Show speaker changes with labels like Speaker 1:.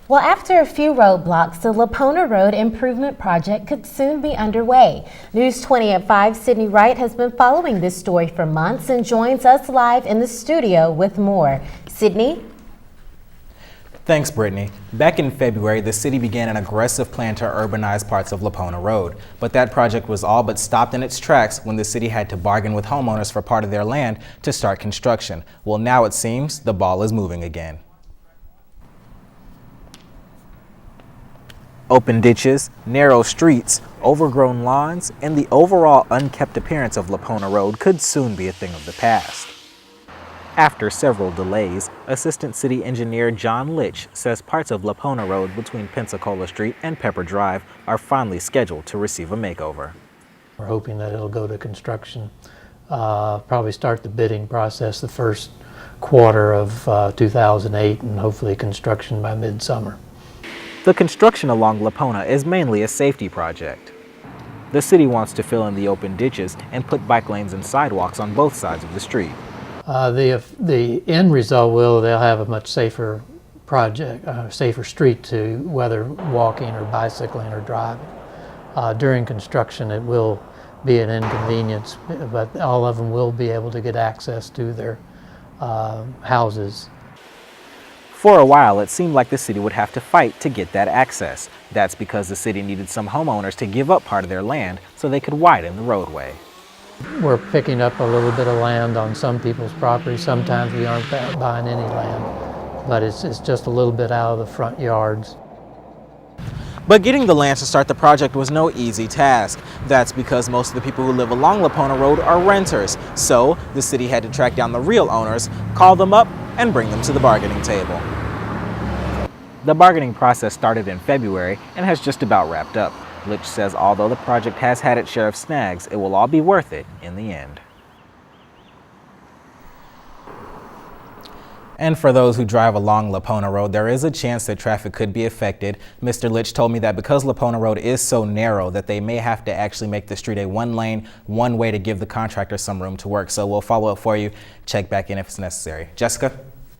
Speaker 1: Well, after a few roadblocks, the Lipona Road improvement project could soon be underway. News 20 at 5, Sydney Wright has been following this story for months and joins us live in the studio with more. Sydney?
Speaker 2: Thanks, Brittany. Back in February, the city began an aggressive plan to urbanize parts of Lipona Road. But that project was all but stopped in its tracks when the city had to bargain with homeowners for part of their land to start construction. Well, now it seems the ball is moving again. Open ditches, narrow streets, overgrown lawns, and the overall unkept appearance of Lipona Road could soon be a thing of the past. After several delays, Assistant City Engineer John Litch says parts of Lipona Road between Pensacola Street and Pepper Drive are finally scheduled to receive a makeover.
Speaker 3: We're hoping that it'll go to construction, probably start the bidding process the first quarter of 2008, and hopefully construction by midsummer.
Speaker 2: The construction along Lipona is mainly a safety project. The city wants to fill in the open ditches and put bike lanes and sidewalks on both sides of the street.
Speaker 3: The end result they'll have a much safer project, safer street to whether walking or bicycling or driving. During construction it will be an inconvenience, but all of them will be able to get access to their houses.
Speaker 2: For a while, it seemed like the city would have to fight to get that access. That's because the city needed some homeowners to give up part of their land so they could widen the roadway.
Speaker 3: We're picking up a little bit of land on some people's property. Sometimes we aren't buying any land, but it's just a little bit out of the front yards.
Speaker 2: But getting the land to start the project was no easy task. That's because most of the people who live along Lipona Road are renters. So the city had to track down the real owners, call them up, and bring them to the bargaining table. The bargaining process started in February and has just about wrapped up. Litch says although the project has had its share of snags, it will all be worth it in the end. And for those who drive along Lipona Road, there is a chance that traffic could be affected. Mr. Litch told me that because Lipona Road is so narrow that they may have to actually make the street a one-lane, one-way to give the contractor some room to work. So we'll follow up for you, check back in if it's necessary. Jessica?